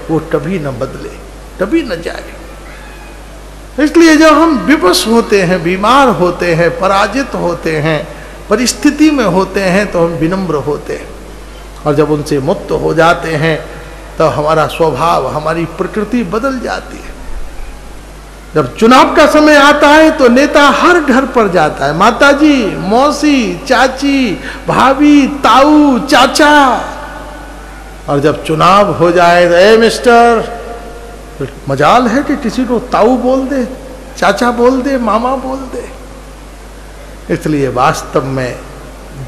वो कभी न बदले, कभी न जाए। इसलिए जब हम विवश होते हैं, बीमार होते हैं, पराजित होते हैं, परिस्थिति में होते हैं, तो हम विनम्र होते हैं। और जब उनसे मुक्त हो जाते हैं तो हमारा स्वभाव, हमारी प्रकृति बदल जाती है। जब चुनाव का समय आता है तो नेता हर घर पर जाता है, माता जी, मौसी, चाची, भाभी, ताऊ, चाचा। और जब चुनाव हो जाए तो ए मिस्टर, मजाल है कि किसी को ताऊ बोल दे, चाचा बोल दे, मामा बोल दे। इसलिए वास्तव में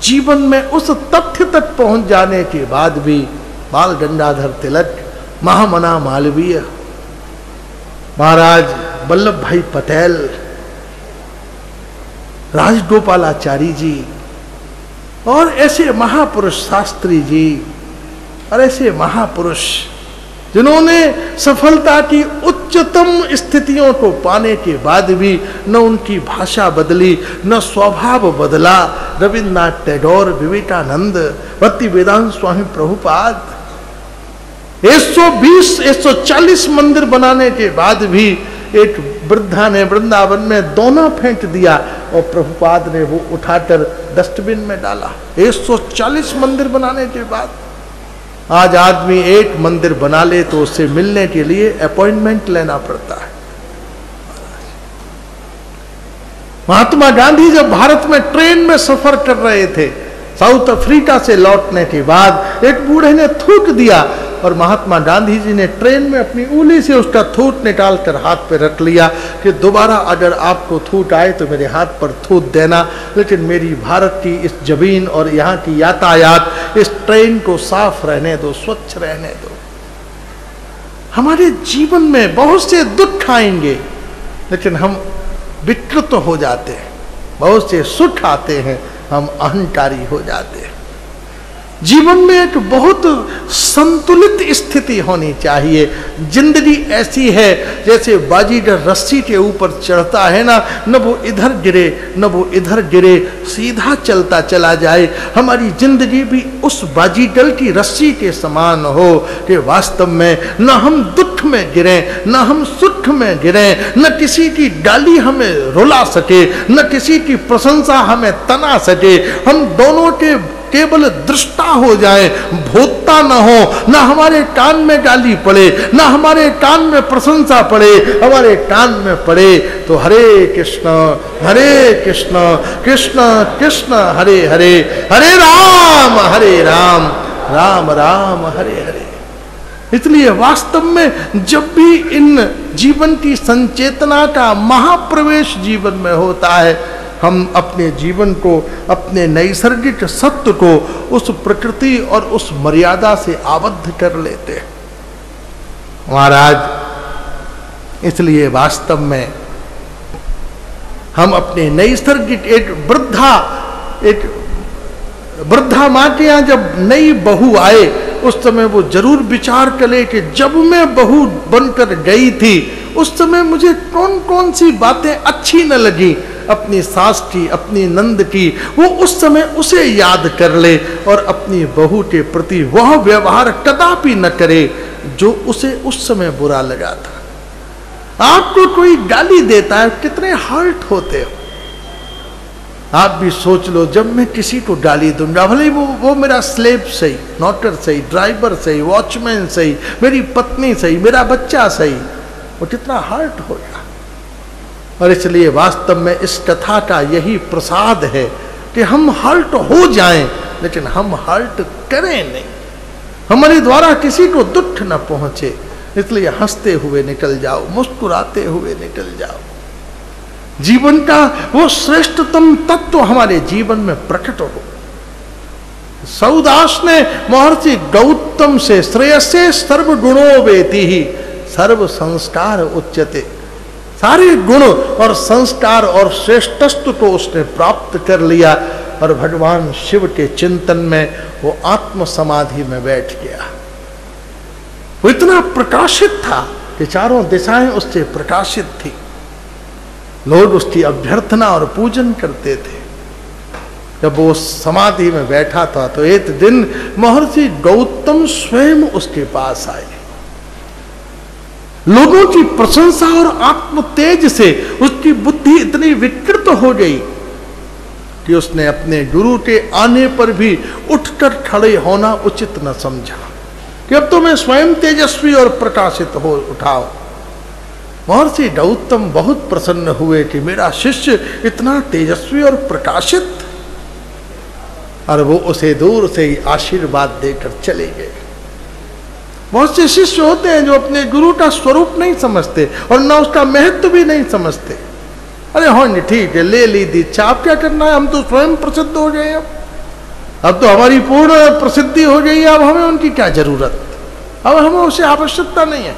जीवन में उस तथ्य तक पहुंच जाने के बाद भी बाल गंगाधर तिलक, महामना मालवीय, महाराज वल्लभ भाई पटेल, राजगोपालाचारी जी और ऐसे महापुरुष, शास्त्री जी और ऐसे महापुरुष जिन्होंने सफलता की उच्चतम स्थितियों को पाने के बाद भी न उनकी भाषा बदली, न स्वभाव बदला। रविन्द्रनाथ टैगोर, विवेकानंद, भक्ति वेदांत स्वामी प्रभुपाद, 120-140 मंदिर बनाने के बाद भी एक वृद्धा ने वृंदावन में दोना फेंक दिया और प्रभुपाद ने वो उठाकर डस्टबिन में डाला। 140 मंदिर बनाने के बाद आज आदमी एक मंदिर बना ले तो उससे मिलने के लिए अपॉइंटमेंट लेना पड़ता है। महात्मा गांधी जब भारत में ट्रेन में सफर कर रहे थे, साउथ अफ्रीका से लौटने के बाद एक बूढ़े ने थूक दिया और महात्मा गांधी जी ने ट्रेन में अपनी उंगली से उसका थूक निकालकर हाथ पे रख लिया कि दोबारा अगर आपको थूक आए तो मेरे हाथ पर थूक देना, लेकिन मेरी भारत की इस जमीन और यहाँ की यातायात, इस ट्रेन को साफ रहने दो, स्वच्छ रहने दो। हमारे जीवन में बहुत से दुख आएंगे लेकिन हम विकृत हो जाते हैं, बहुत से सुख आते हैं, हम अहंकारी हो जाते हैं। जीवन में एक बहुत संतुलित स्थिति होनी चाहिए। जिंदगी ऐसी है जैसे बाजीगर रस्सी के ऊपर चढ़ता है ना, न वो इधर गिरे न वो इधर गिरे, सीधा चलता चला जाए। हमारी जिंदगी भी उस बाजीगर की रस्सी के समान हो कि वास्तव में न हम दुख में गिरें न हम सुख में गिरें, न किसी की गाली हमें रुला सके न किसी की प्रशंसा हमें तना सके। हम दोनों के केवल दृष्टा हो जाए, भोगता न हो, न हमारे कान में गाली पड़े न हमारे कान में प्रशंसा पड़े। हमारे कान में पड़े तो हरे कृष्ण कृष्ण कृष्ण हरे हरे, हरे राम राम राम हरे हरे। इसलिए वास्तव में जब भी इन जीवन की संचेतना का महाप्रवेश जीवन में होता है, हम अपने जीवन को, अपने नैसर्गिक सत्य को उस प्रकृति और उस मर्यादा से आबद्ध कर लेते हैं महाराज। इसलिए वास्तव में हम अपने नैसर्गिक, एक वृद्धा माँ के यहाँ जब नई बहू आए उस समय वो जरूर विचार करे कि जब मैं बहू बनकर गई थी उस समय मुझे कौन कौन सी बातें अच्छी न लगी, अपनी सास की, अपनी नंद की, वो उस समय उसे याद कर ले और अपनी बहू के प्रति वह व्यवहार कदापि न करे जो उसे उस समय बुरा लगा था। आपको कोई गाली देता है, कितने हर्ट होते हो। आप भी सोच लो, जब मैं किसी को गाली दूंगा, भले वो मेरा स्लेव सही, नौकर सही, ड्राइवर सही, वॉचमैन सही, मेरी पत्नी सही, मेरा बच्चा सही, वो कितना हर्ट होगा। और इसलिए वास्तव में इस कथा का यही प्रसाद है कि हम हर्ट हो जाएं लेकिन हम हर्ट करें नहीं, हमारे द्वारा किसी को दुख न पहुंचे। इसलिए हंसते हुए निकल जाओ, मुस्कुराते हुए निकल जाओ। जीवन का वो श्रेष्ठतम तत्व हमारे जीवन में प्रकट हो। सौदास ने महर्षि गौतम से श्रेयसे सर्व गुणों वेति ही सर्व संस्कार उच्यते, सारे गुण और संस्कार और श्रेष्ठत्व को उसने प्राप्त कर लिया और भगवान शिव के चिंतन में वो आत्म समाधि में बैठ गया। वो इतना प्रकाशित था कि चारों दिशाएं उससे प्रकाशित थी। लोग उसकी अभ्यर्थना और पूजन करते थे। जब वो समाधि में बैठा था, तो एक दिन महर्षि गौतम स्वयं उसके पास आए लोगों की प्रशंसा और आत्म तेज से उसकी बुद्धि इतनी विकृत हो गई कि उसने अपने गुरु के आने पर भी उठकर खड़े होना उचित न समझा कि अब तो मैं स्वयं तेजस्वी और प्रकाशित हो उठाओ। महर्षि गौतम बहुत प्रसन्न हुए कि मेरा शिष्य इतना तेजस्वी और प्रकाशित, और वो उसे दूर से ही आशीर्वाद देकर चले गए। बहुत से शिष्य होते हैं जो अपने गुरु का स्वरूप नहीं समझते और न उसका महत्व भी नहीं समझते। अरे हाँ ठीक है, ले ली दीक्षा, आप क्या करना है, हम तो स्वयं प्रसिद्ध हो गए, अब तो हमारी पूर्ण प्रसिद्धि हो गई है, अब हमें उनकी क्या जरूरत, अब हमें उसे आवश्यकता नहीं है।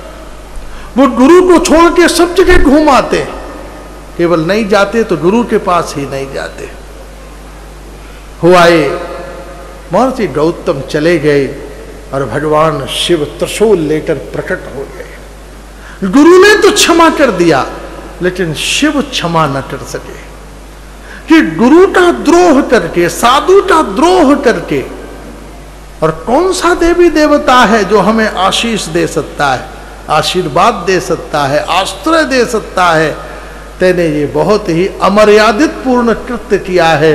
वो गुरु को छोड़ के सब जगह घूम आते, केवल नहीं जाते तो गुरु के पास ही नहीं जाते। हुआ ये, महर्षि गौतम चले गए और भगवान शिव त्रिशूल लेकर प्रकट हो गए। गुरु ने तो क्षमा कर दिया, लेकिन शिव क्षमा न कर सके कि गुरु का द्रोह करके, साधु का द्रोह करके। और कौन सा देवी देवता है जो हमें आशीष दे सकता है, आशीर्वाद दे सकता है, आश्रय दे सकता है। तेने ये बहुत ही अमर्यादित पूर्ण कृत्य किया है,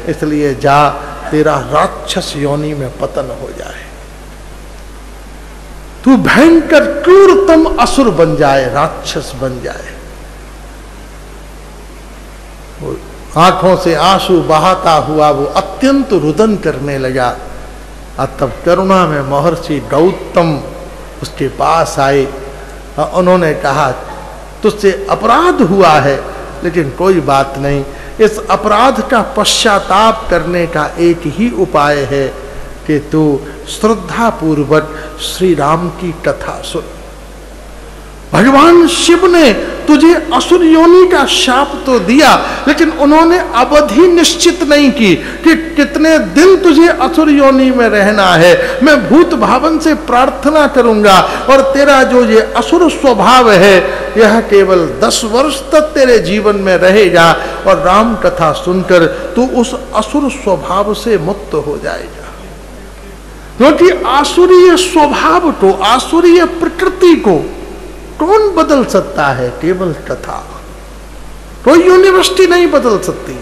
इसलिए जा, तेरा राक्षस योनि में पतन हो जाए, तू भयंकर क्रूरतम असुर बन जाए, राक्षस बन जाए। आंखों से आंसू बहाता हुआ वो अत्यंत रुदन करने लगा। और तब करुणा में महर्षि गौतम उसके पास आए और उन्होंने कहा, तुझसे अपराध हुआ है, लेकिन कोई बात नहीं, इस अपराध का पश्चाताप करने का एक ही उपाय है कि तू श्रद्धा पूर्वक श्री राम की कथा सुन। भगवान शिव ने तुझे असुर योनि का शाप तो दिया, लेकिन उन्होंने अवधि निश्चित नहीं की कि कितने दिन तुझे असुर योनि में रहना है। मैं भूत भावन से प्रार्थना करूंगा और तेरा जो ये असुर स्वभाव है यह केवल 10 वर्ष तक तेरे जीवन में रहेगा और राम कथा सुनकर तू उस असुर स्वभाव से मुक्त हो जाएगा। क्योंकि आसुरीय स्वभाव को, आसुरीय प्रकृति को कौन बदल सकता है? केवल कथा। कोई यूनिवर्सिटी नहीं बदल सकती।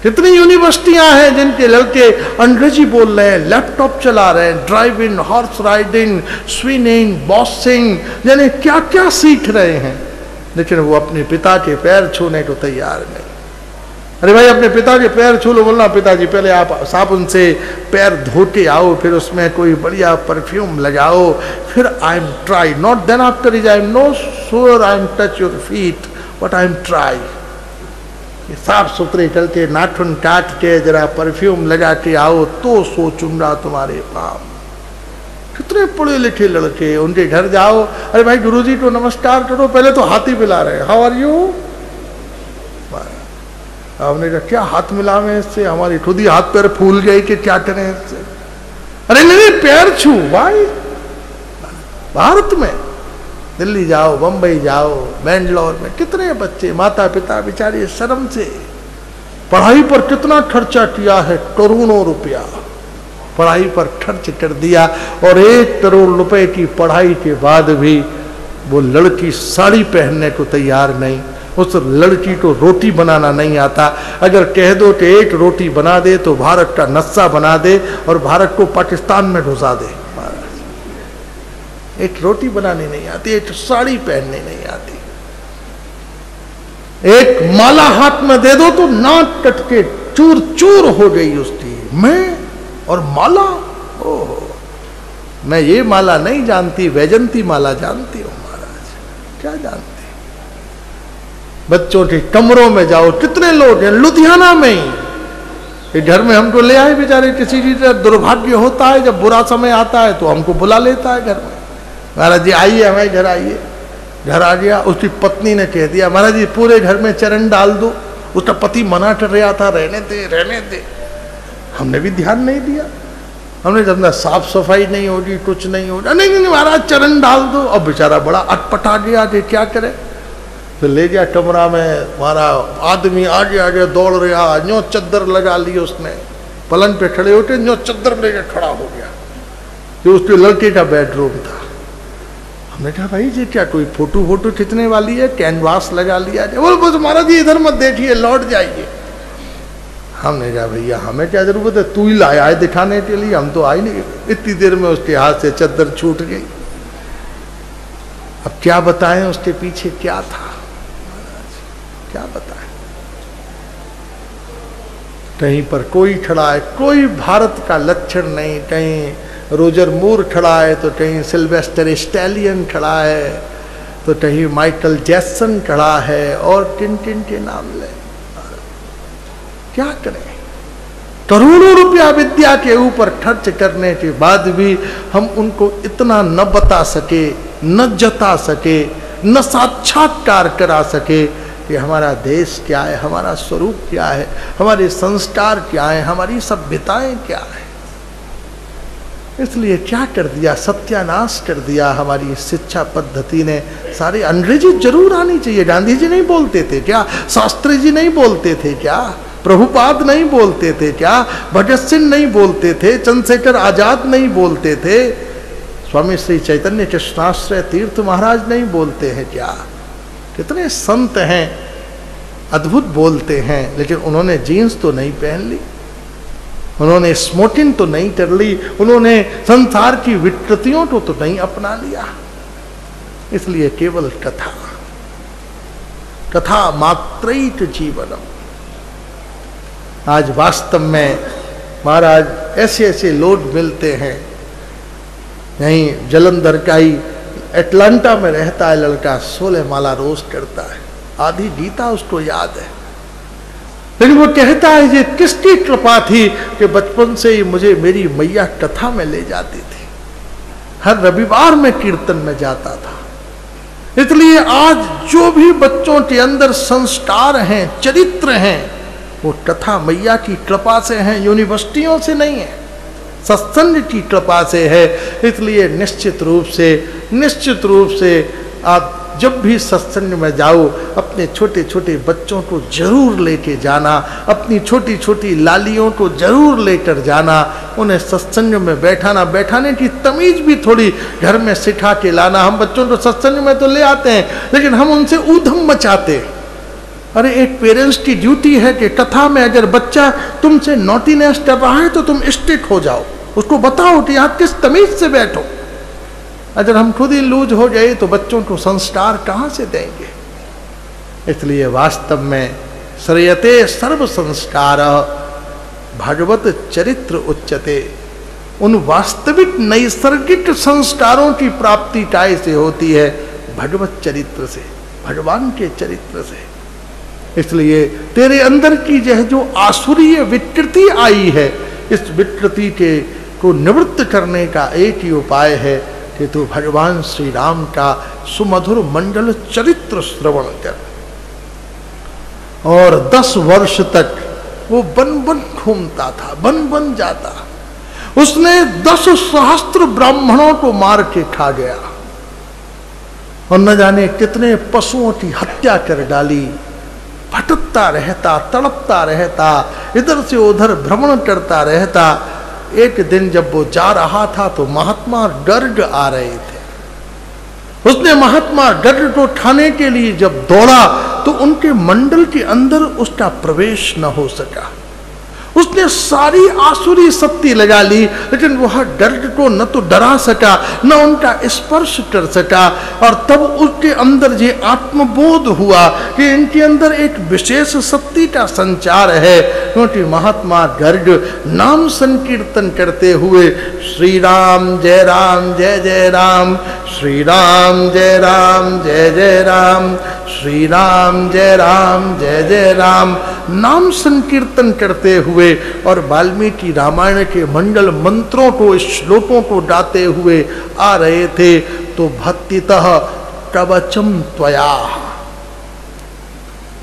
कितनी यूनिवर्सिटियां हैं जिनके लड़के अंग्रेजी बोल रहे हैं, लैपटॉप चला रहे हैं, driving, horse riding, swimming, boxing, यानी क्या क्या सीख रहे हैं, लेकिन वो अपने पिता के पैर छूने को तैयार नहीं। अरे भाई, अपने पिता के पैर छू लो, बोलना पिताजी पहले आप साबुन से पैर धो के आओ, फिर उसमें कोई बढ़िया परफ्यूम लगाओ, फिर I am try, not then after is I am no sure I am touch your feet but I am try. साफ सुथरे करके नाखून काट के जरा परफ्यूम लगा के आओ तो सोचूंगा तुम्हारे पाप। कितने पढ़े लिखे लड़के, उनके घर जाओ, अरे भाई गुरुजी को नमस्कार करो, पहले तो हाथ ही मिला रहे, हाउ आर यू। हमने कहा क्या हाथ मिलावे इससे, हमारी खुद ही हाथ पैर फूल गए कि क्या करें इससे। अरे नहीं, पैर छू भाई। भारत में दिल्ली जाओ, बंबई जाओ, बेंगलोर में कितने बच्चे, माता पिता बेचारे शर्म से पढ़ाई पर कितना खर्चा किया है, करोड़ों रुपया पढ़ाई पर खर्च कर दिया, और 1 करोड़ रुपए की पढ़ाई के बाद भी वो लड़की साड़ी पहनने को तैयार नहीं। उस लड़की को रोटी बनाना नहीं आता। अगर कह दो कि एक रोटी बना दे तो भारत का नक्शा बना दे और भारत को पाकिस्तान में घुसा दे। एक रोटी बनानी नहीं आती, एक साड़ी पहननी नहीं आती, एक माला हाथ में दे दो तो नाक कट के चूर चूर हो गई उसकी। मैं और माला, ओहो, मैं ये माला नहीं जानती, वैजंती माला जानती हूं महाराज। क्या जानती? बच्चों के कमरों में जाओ, कितने लोग हैं लुधियाना में ही, घर में हमको ले आए बेचारे, किसी की दुर्भाग्य होता है, जब बुरा समय आता है तो हमको बुला लेता है घर में, महाराज जी आइए हमारे घर आइए। घर आ गया, उसकी पत्नी ने कह दिया महाराज जी पूरे घर में चरण डाल दो। उसका पति मना कर रहा था, रहने दे रहने दे। हमने भी ध्यान नहीं दिया, हमने जब साफ सफाई नहीं होगी, कुछ नहीं होगा, नहीं नहीं महाराज चरण डाल दो। अब बेचारा बड़ा अटपटा गया कि क्या करे, तो ले गया कमरा में, हमारा आदमी आगे आगे दौड़ रहा, न्यो चद्दर लगा ली उसने, पलंग पे खड़े होके न्यो चद्दर लेकर खड़ा हो गया। जो उसके लड़के का बेडरूम था, हमने कहा भाई जी क्या कोई फोटो खींचने वाली है, कैनवास लगा लिया जाए। बोल बस महाराज जी इधर मत देखिए, लौट जाइए। हमने कहा भैया हमें क्या जरूरत है, तू ही लाया है दिखाने के लिए, हम तो आए नहीं। इतनी देर में उसके हाथ से चद्दर छूट गई। अब क्या बताएं उसके पीछे क्या था, क्या बताएं। कहीं पर कोई खड़ा है, कोई भारत का लक्षण नहीं, कहीं रोजर मूर खड़ा है तो कहीं सिल्वेस्टर स्टैलियन खड़ा है तो कहीं माइकल जैक्सन खड़ा है, और किन किन के नाम ले। क्या करें, करोड़ों रुपया विद्या के ऊपर खर्च करने के बाद भी हम उनको इतना न बता सके, न जता सके, न साक्षात्कार करा सके कि हमारा देश क्या है, हमारा स्वरूप क्या है, हमारे संस्कार क्या है, हमारी सभ्यताएं क्या है। इसलिए क्या कर दिया, सत्यानाश कर दिया हमारी शिक्षा पद्धति ने। सारे अंग्रेजी जरूर आनी चाहिए। गांधी जी नहीं बोलते थे क्या, शास्त्री जी नहीं बोलते थे क्या, प्रभुपाद नहीं बोलते थे क्या, भगत सिंह नहीं बोलते थे, चंद्रशेखर आजाद नहीं बोलते थे, स्वामी श्री चैतन्य कृष्णाश्रय तीर्थ महाराज नहीं बोलते हैं क्या। कितने संत हैं, अद्भुत बोलते हैं, लेकिन उन्होंने जीन्स तो नहीं पहन ली, उन्होंने स्मोकिंग तो नहीं कर ली, उन्होंने संसार की विकृतियों को तो नहीं अपना लिया। इसलिए केवल कथा, कथा मात्रैक जीवनम। आज वास्तव में महाराज ऐसे ऐसे लोग मिलते हैं। यहीं जलंधर का ही एटलांटा में रहता है लड़का, 16 माला रोज करता है, आधी गीता उसको याद है। लेकिन वो कहता है ये किसकी कृपा थी कि बचपन से ही मुझे मेरी मैया कथा में ले जाती थी, हर रविवार में कीर्तन में जाता था। इसलिए आज जो भी बच्चों के अंदर संस्कार हैं, चरित्र हैं, वो कथा मैया की कृपा से हैं, यूनिवर्सिटियों से नहीं है, सत्संग की कृपा से है। इसलिए निश्चित रूप से आप जब भी सत्संग में जाओ अपने छोटे छोटे बच्चों को जरूर लेके जाना, अपनी छोटी छोटी लालियों को जरूर लेकर जाना, उन्हें सत्संग में बैठाने की तमीज भी थोड़ी घर में सिखा के लाना। हम बच्चों को सत्संग में तो ले आते हैं, लेकिन हम उनसे ऊधम मचाते। अरे एक पेरेंट्स की ड्यूटी है कि कथा में अगर बच्चा तुमसे नॉटीनेस कर रहा है तो तुम स्ट्रिक्ट हो जाओ, उसको बताओ कि आप किस तमीज से बैठो। अगर हम खुद ही लूज हो जाए तो बच्चों को संस्कार कहाँ से देंगे। इसलिए वास्तव में श्रेयते सर्व संस्कार भगवत चरित्र उच्यते। उन वास्तविक नैसर्गिक संस्कारों की प्राप्ति काय से होती है? भगवत चरित्र से, भगवान के चरित्र से। इसलिए तेरे अंदर की जो आसुरीय विकृति आई है, इस विकृति के को निवृत्त करने का एक ही उपाय है कि तू भगवान श्री राम का सुमधुर मंडल चरित्र श्रवण कर। और 10 वर्ष तक वो बन बन घूमता था, बन बन जाता। उसने 10 सहस्त्र ब्राह्मणों को मार के खा गया और न जाने कितने पशुओं की हत्या कर डाली। भटकता रहता, तड़पता रहता, इधर से उधर भ्रमण करता रहता। एक दिन जब वो जा रहा था तो महात्मा गर्ग आ रहे थे। उसने महात्मा गर्ग को उठाने के लिए जब दौड़ा तो उनके मंडल के अंदर उसका प्रवेश न हो सका। उसने सारी आसुरी शक्ति लगा ली, लेकिन वह गर्ग को न तो डरा सका, न उनका स्पर्श कर सका। और तब उसके अंदर ये आत्मबोध हुआ कि इनके अंदर एक विशेष शक्ति का संचार है। क्योंकि महात्मा गर्ग नाम संकीर्तन करते हुए श्री राम जय जय राम, श्री राम जय जय राम, श्री राम जय जय राम नाम संकीर्तन करते हुए और वाल्मीकि रामायण के मंडल मंत्रों को, श्लोकों को गाते हुए आ रहे थे। तो भक्तितः कवचम त्वया।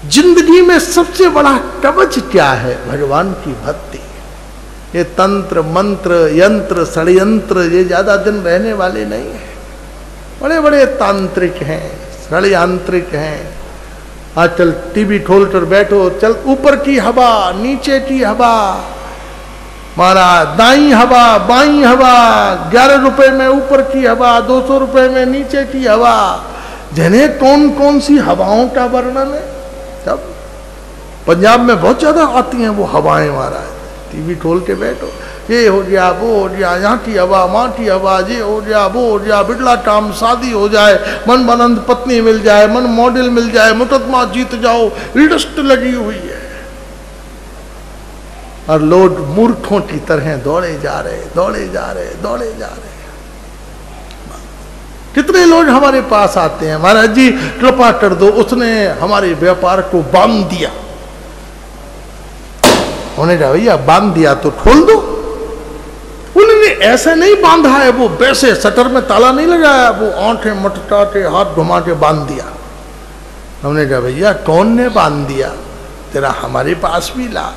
जिंदगी में सबसे बड़ा कवच क्या है? भगवान की भक्ति। ये तंत्र मंत्र यंत्र षड्यंत्र ये ज्यादा दिन रहने वाले नहीं है। बड़े बड़े तांत्रिक हैं, षड्यंत्रिक हैं। आजकल टीवी खोल कर बैठो, चल ऊपर की हवा, नीचे की हवा, महाराज दाई हवा बाई हवा, 11 रुपए में ऊपर की हवा, 200 रुपए में नीचे की हवा, जिन्हें कौन कौन सी हवाओं का वर्णन है। तब पंजाब में बहुत ज्यादा आती हैं वो हवाएं महाराज, टीवी खोल के बैठो, ये हो गया वो हो गया, यहाँ की हवा माँ की हवा, ये हो गया वो हो गया, बिड़ला काम शादी हो जाए, मन बुलंद पत्नी मिल जाए, मन मॉडल मिल जाए, मुकदमा जीत जाओ, लिस्ट लगी हुई है। और लोग मूर्खों की तरह दौड़े जा रहे दौड़े जा रहे दौड़े जा रहे। कितने लोग हमारे पास आते हैं, महाराज जी कृपा कर दो, उसने हमारे व्यापार को बांध दिया। उन्हें कहा भैया बांध दिया तो खोल दो। उन्होंने ऐसे नहीं बांधा है, वो वैसे शटर में ताला नहीं लगाया, वो आंखें मटका के हाथ घुमा के बांध दिया। हमने कहा भैया कौन ने बांध दिया, तेरा हमारे पास भी ला।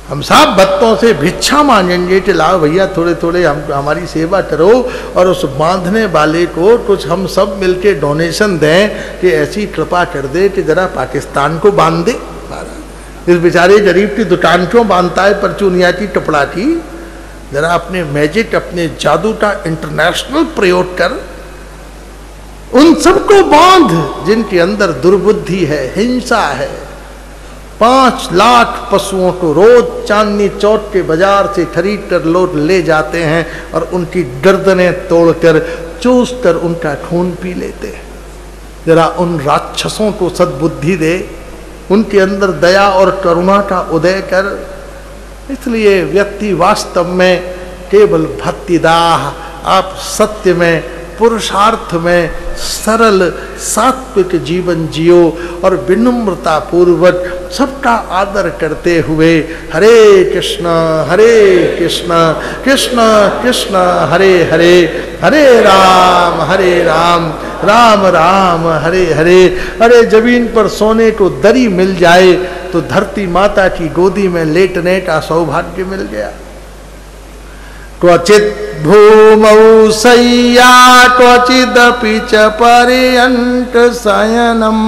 हम सब भक्तों से भिक्षा मांगेंगे कि लाओ भैया थोड़े थोड़े हम हमारी सेवा करो, और उस बांधने वाले को कुछ हम सब मिलके डोनेशन दें कि ऐसी कृपा कर दे कि जरा पाकिस्तान को बांध दे। इस बेचारे गरीब की दुकान क्यों बांधता है परचूनिया की कपड़ा की, जरा अपने मैजिक अपने जादू का इंटरनेशनल प्रयोग कर, उन सबको बांध जिनके अंदर दुर्बुद्धि है, हिंसा है। 5 लाख पशुओं को रोज चांदनी चौक के बाजार से खरीद कर लोग ले जाते हैं और उनकी गर्दनें तोड़कर चूस कर उनका खून पी लेते हैं। जरा उन राक्षसों को सद्बुद्धि दे, उनके अंदर दया और करुणा का उदय कर। इसलिए व्यक्ति वास्तव में केवल भक्तिदाह, आप सत्य में पुरुषार्थ में सरल सात्विक जीवन जियो और विनम्रता पूर्वक सबका आदर करते हुए हरे कृष्ण कृष्ण कृष्ण हरे हरे, हरे राम राम राम हरे हरे। अरे जमीन पर सोने को दरी मिल जाए तो धरती माता की गोदी में लेटने का सौभाग्य मिल गया। क्वचित भूमौ शय्या क्वचिदपि च पर्यन्त शयनम,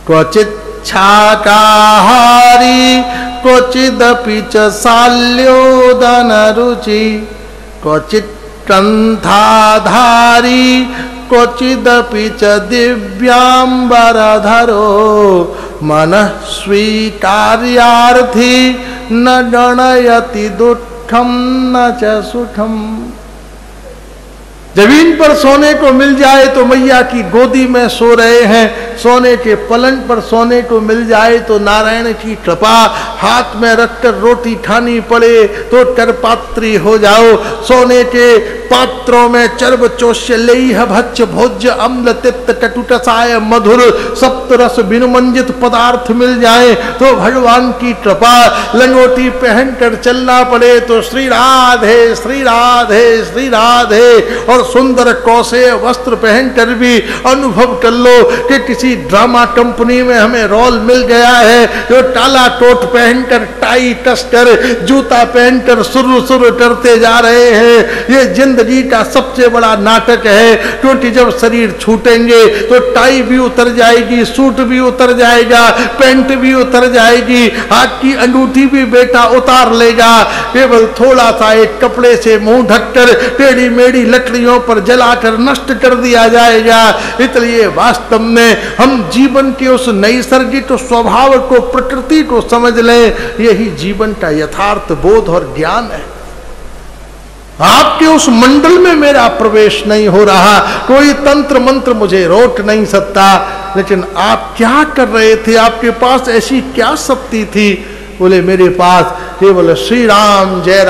क्वचित् शाकाहारी क्वचिदपि च शाल्योदन रुचि, क्वचित् ग्रंथाधारी क्वचिदपि च दिव्यांबरधरो, मनः स्वीकार्यार्थी न गणयति दुःखम न च सुखम। जमीन पर सोने को मिल जाए तो मैया की गोदी में सो रहे हैं, सोने के पलंग पर सोने को मिल जाए तो नारायण की कृपा, हाथ में रखकर रोटी खानी पड़े तो करपात्री हो जाओ, सोने के पात्रों में चर्ब चोष्य लेह भक्ष भोज्य अम्ल तिक्त कटुकसाय मधुर सप्तरस विनुमंजित पदार्थ मिल जाए तो भगवान की कृपा, लंगोटी पहनकर चलना पड़े तो श्री राधे श्री राधे श्री राधे, और सुंदर कौशे वस्त्र पहनकर भी अनुभव कर लो कि किसी ड्रामा कंपनी में हमें रोल मिल गया है, जो काला कोट पहनकर टाई कसकर जूता पहनकर सुरु सुरु करते जा रहे हैं। ये जिंदगी का सबसे बड़ा नाटक है, क्योंकि जब शरीर छूटेंगे तो टाई भी उतर जाएगी, सूट भी उतर जाएगा, पैंट भी उतर जाएगी, हाथ की अंगूठी भी बेटा उतार लेगा, केवल थोड़ा सा एक कपड़े से मुंह ढककर टेढ़ी मेढ़ी लकड़ियों पर जलाकर नष्ट कर दिया जाएगा। इसलिए वास्तव में हम जीवन के उस नैसर्गिक स्वभाव को, प्रकृति को समझ लें, यही जीवन का यथार्थ बोध और ज्ञान है। आपके उस मंडल में मेरा प्रवेश नहीं हो रहा, कोई तंत्र मंत्र मुझे रोक नहीं सकता, लेकिन आप क्या कर रहे थे, आपके पास ऐसी क्या शक्ति थी? बोले मेरे पास केवल श्री राम जय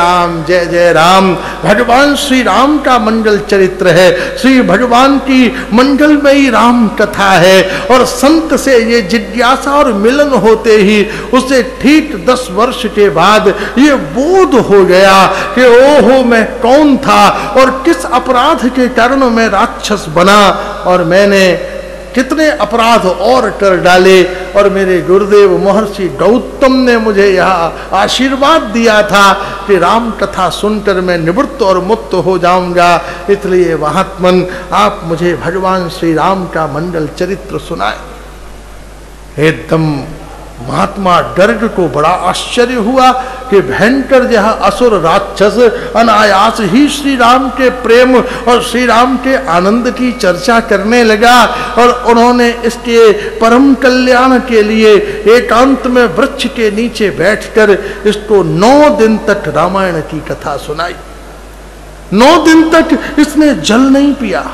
जय राम, भगवान श्री राम का मंगल चरित्र है, श्री भगवान की मंगलमयी राम कथा है। और संत से ये जिज्ञासा और मिलन होते ही उसे ठीक 10 वर्ष के बाद ये बोध हो गया कि ओहो मैं कौन था और किस अपराध के कारण मैं राक्षस बना, और मैंने कितने अपराध और कर डाले, और मेरे गुरुदेव महर्षि गौतम ने मुझे यह आशीर्वाद दिया था कि राम कथा सुनकर मैं निवृत्त और मुक्त हो जाऊंगा। इसलिए महात्मन आप मुझे भगवान श्री राम का मंगल चरित्र सुनाए। एकदम महात्मा गर्ग को बड़ा आश्चर्य हुआ कि भयंकर यह असुर राक्षस अनायास ही श्री राम के प्रेम और श्री राम के आनंद की चर्चा करने लगा, और उन्होंने इसके परम कल्याण के लिए एकांत में वृक्ष के नीचे बैठकर इसको 9 दिन तक रामायण की कथा सुनाई। 9 दिन तक इसने जल नहीं पिया,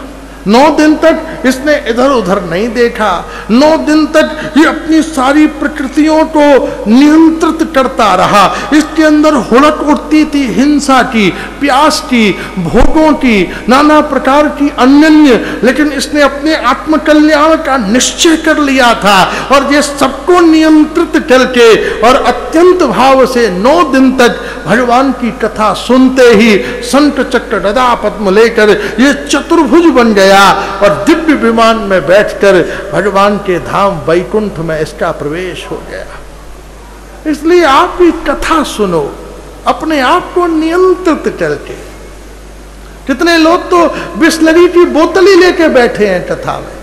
9 दिन तक इसने इधर उधर नहीं देखा, 9 दिन तक ये अपनी सारी प्रकृतियों को नियंत्रित करता रहा। इसके अंदर हुड़क उठती थी हिंसा की, प्यास की, भोगों की, नाना प्रकार की अन्य, लेकिन इसने अपने आत्मकल्याण का निश्चय कर लिया था और ये सबको नियंत्रित करके और अत्यंत भाव से 9 दिन तक भगवान की कथा सुनते ही संत चक्र गदा पद्म लेकर ये चतुर्भुज बन गया और दिव्य विमान में बैठकर भगवान के धाम वैकुंठ में इसका प्रवेश हो गया। इसलिए आप भी कथा सुनो अपने आप को नियंत्रित करके। कितने लोग तो बिस्लरी की बोतल ही लेके बैठे हैं कथा में,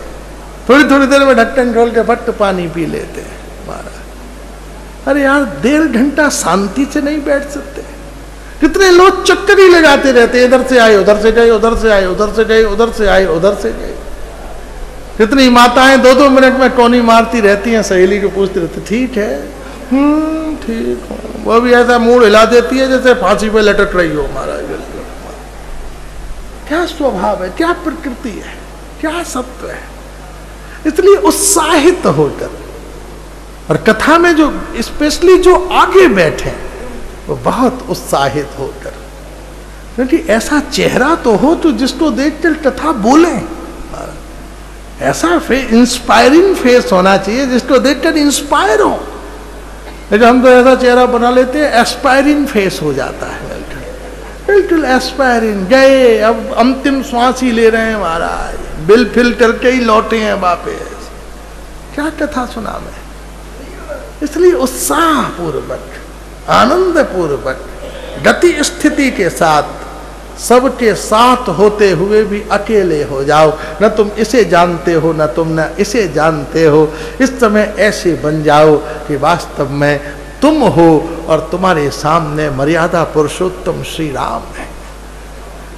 थोड़ी थोड़ी देर में ढक्कन खोल के फट पानी पी लेते हैं। महाराज अरे यार 1.5 घंटा शांति से नहीं बैठ सकते? कितने लोग चक्कर ही लगाते रहते, इधर से आए उधर से गए, उधर से आए उधर से गए, उधर से आए उधर से गए। कितनी माताएं 2-2 मिनट में कोनी मारती रहती हैं, सहेली को पूछते रहते ठीक है, ठीक है, वो भी ऐसा मूड हिला देती है जैसे फांसी पे लटक रही हो। महाराज क्या स्वभाव है, क्या प्रकृति है, क्या सत्व है। इसलिए उत्साहित होकर, और कथा में जो स्पेशली जो आगे बैठे वो बहुत उत्साहित होकर, क्योंकि ऐसा चेहरा तो हो तो जिसको देखकर कथा बोले, ऐसा इंस्पायरिंग फेस होना चाहिए जिसको देखकर इंस्पायर हो। लेकिन हम तो ऐसा चेहरा बना लेते हैं एस्पायरिंग फेस हो जाता है, बिल्कुल एस्पायरिंग। गए अब अंतिम श्वास ही ले रहे हैं महाराज, बिल फिल करके ही लौटे हैं वापस। क्या कथा सुना मैं? इसलिए उत्साह पूर्वक, आनंद पूर्वक, गति स्थिति के साथ, सबके साथ होते हुए भी अकेले हो जाओ। न तुम इसे जानते हो न तुम न इसे जानते हो। इस समय ऐसे बन जाओ कि वास्तव में तुम हो और तुम्हारे सामने मर्यादा पुरुषोत्तम श्री राम है।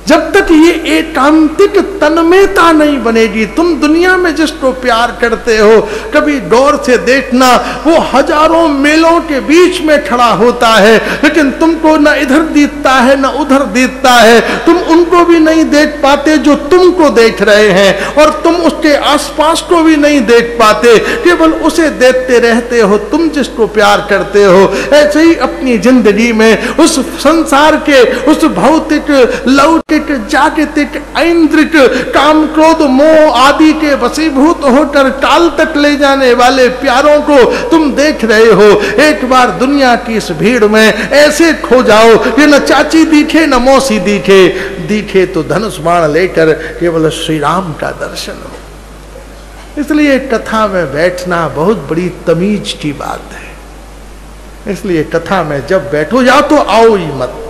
जब तक ये एकांतिक तन्मयता नहीं बनेगी, तुम दुनिया में जिसको प्यार करते हो कभी गौर से देखना, वो हजारों मेलों के बीच में खड़ा होता है, लेकिन तुमको न इधर दिखता है न उधर दिखता है। तुम उनको भी नहीं देख पाते जो तुमको देख रहे हैं, और तुम उसके आसपास को भी नहीं देख पाते, केवल उसे देखते रहते हो तुम जिसको प्यार करते हो। ऐसे ही अपनी जिंदगी में उस संसार के, उस भौतिक, लौकिक, जागतिक, ऐन्द्रिक, काम, क्रोध, मोह आदि के वशीभूत होकर काल तक ले जाने वाले प्यारों को तुम देख रहे हो। एक बार दुनिया की इस भीड़ में ऐसे खो जाओ कि न चाची दिखे न मौसी दिखे, दिखे तो धनुष बाण लेकर केवल श्री राम का दर्शन हो। इसलिए कथा में बैठना बहुत बड़ी तमीज की बात है। इसलिए कथा में जब बैठो, या तो आओ ही मत,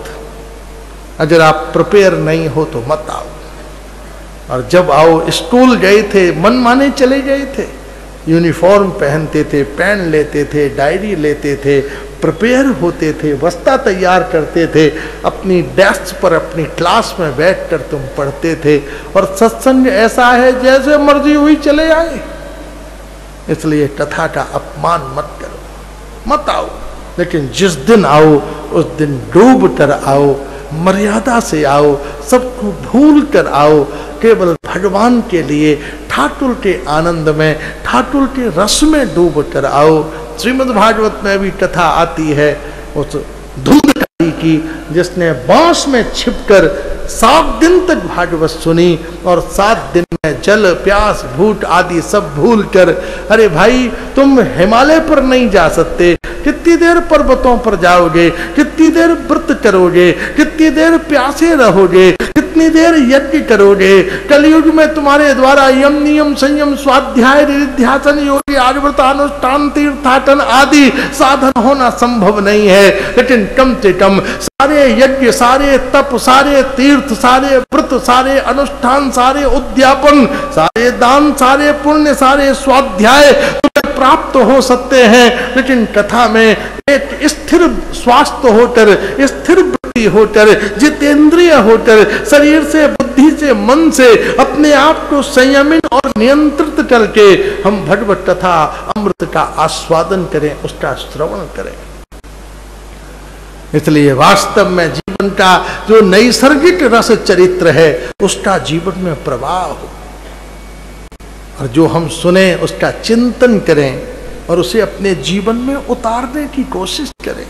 अगर आप प्रिपेयर नहीं हो तो मत आओ। और जब आओ, स्कूल गए थे मन माने चले गए थे, यूनिफॉर्म पहनते थे, पेन लेते थे, डायरी लेते थे, प्रिपेयर होते थे, बस्ता तैयार करते थे, अपनी डेस्क पर अपनी क्लास में बैठकर तुम पढ़ते थे। और सत्संग ऐसा है जैसे मर्जी हुई चले आए। इसलिए कथा का अपमान मत करो, मत आओ। लेकिन जिस दिन आओ उस दिन डूब कर आओ, मर्यादा से आओ, सबको भूल कर आओ, केवल भगवान के लिए ठाकुर के आनंद में, ठाकुर के रस में डूब कर आओ। श्रीमद् भागवत में भी कथा आती है उस धुंधकारी की, जिसने बांस में छिपकर 7 दिन तक भागवत सुनी और 7 दिन में जल, प्यास, भूख आदि सब भूल कर, अरे भाई तुम हिमालय पर नहीं जा सकते, कितनी देर पर्वतों पर जाओगे, कितनी देर व्रत करोगे, कितनी देर प्यासे रहोगे, कितनी देर यज्ञ करोगे। कलयुग में तुम्हारे द्वारा यम, नियम, संयम, स्वाध्याय, निधिध्यासन, योगी, आर्व्रत, अनुष्ठान, तीर्थाटन आदि साधन होना संभव नहीं है। लेकिन कम से कम सारे यज्ञ, सारे तप, सारे तीर्थ, सारे व्रत, सारे अनुष्ठान, सारे उद्यापन, सारे दान, सारे पुण्य, सारे स्वाध्याय तुम्हें प्राप्त हो सकते हैं, लेकिन कथा में एक स्थिर स्वास्थ्य होकर, स्थिर वृत्ति होकर, जितेंद्रिय होकर, शरीर से, बुद्धि से, मन से अपने आप को संयमित और नियंत्रित करके हम भगवत कथा अमृत का आस्वादन करें, उसका श्रवण करें। इसलिए वास्तव में जीवन का जो नैसर्गिक रस चरित्र है उसका जीवन में प्रवाह हो, और जो हम सुने उसका चिंतन करें और उसे अपने जीवन में उतारने की कोशिश करें।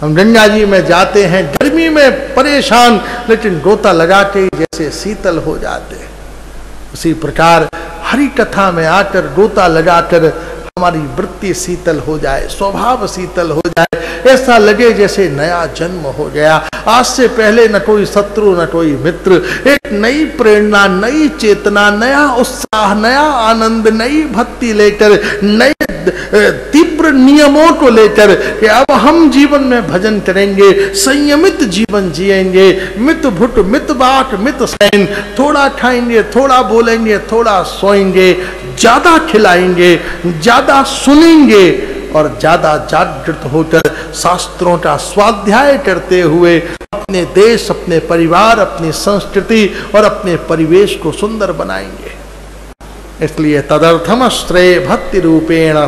हम गंगा जी में जाते हैं गर्मी में परेशान, लेकिन गोता लगा के जैसे शीतल हो जाते हैं, उसी प्रकार हरि कथा में आकर गोता लगाकर हमारी वृत्ति शीतल हो जाए, स्वभाव शीतल हो जाए, ऐसा लगे जैसे नया जन्म हो गया। आज से पहले न कोई शत्रु न कोई मित्र, एक नई प्रेरणा, नई चेतना, नया उत्साह, नया आनंद, नई भक्ति लेकर, नए तीव्र नियमों को लेकर कि अब हम जीवन में भजन करेंगे, संयमित जीवन जिएंगे, मित भुट मित बाट मित सैन, थोड़ा खाएंगे, थोड़ा बोलेंगे, थोड़ा सोएंगे, ज्यादा खिलाएंगे, ज्यादा सुनेंगे और ज्यादा जागृत होकर शास्त्रों का स्वाध्याय करते हुए अपने देश, अपने परिवार, अपनी संस्कृति और अपने परिवेश को सुंदर बनाएंगे। इसलिए तदर्थम श्रेय भक्ति रूपेण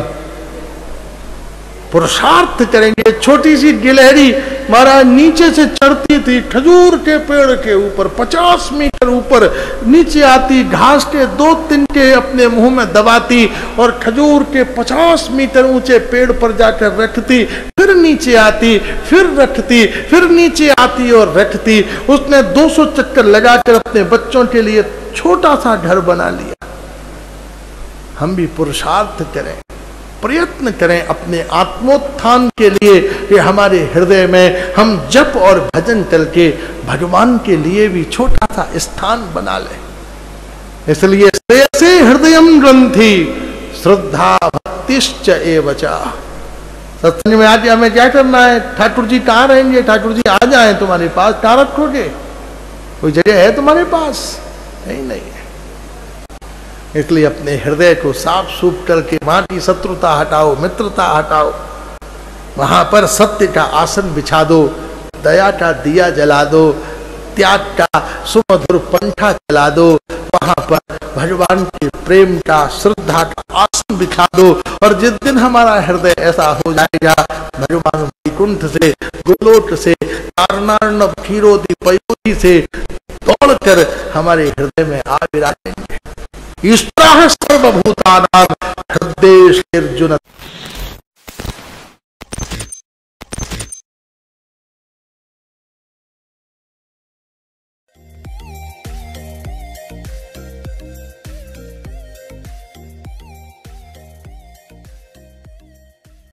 पुरुषार्थ करेंगे। छोटी सी गिलहरी महाराज नीचे से चढ़ती थी खजूर के पेड़ के ऊपर, 50 मीटर ऊपर नीचे आती, घास के 2 तिनके अपने मुंह में दबाती और खजूर के 50 मीटर ऊंचे पेड़ पर जाकर रखती, फिर नीचे आती, फिर रखती, फिर नीचे आती और रखती। उसने 200 चक्कर लगाकर अपने बच्चों के लिए छोटा सा घर बना लिया। हम भी पुरुषार्थ करें, प्रयत्न करें अपने आत्मोत्थान के लिए कि हमारे हृदय में हम जप और भजन करके भगवान के लिए भी छोटा सा स्थान बना लें। इसलिए श्रेयसे हृदयम ग्रंथि श्रद्धा भक्तिश्च एवचा। सत्संग में आज हमें क्या करना है? ठाकुर जी कहाँ रहेंगे? ठाकुर जी आ जाए तुम्हारे पास, कहाँ रखोगे? कोई जगह है तुम्हारे पास? नहीं है। इसलिए अपने हृदय को साफ सूफ करके वहां की शत्रुता हटाओ, मित्रता हटाओ, वहां पर सत्य का आसन बिछा दो, दया का दिया जला दो, त्याग का सुमधुर पंखा चला दो, वहां पर भगवान के प्रेम का, श्रद्धा का आसन बिछा दो। और जिस दिन हमारा हृदय ऐसा हो जाएगा, भगवान वैकुंठ से, गोलोक से, कारणार्णव क्षीरोदि पयोधि से दौड़कर हमारे हृदय में आ विराजेंगे। ईश्वरः सर्वभूतानां हृदयेषु अर्जुन।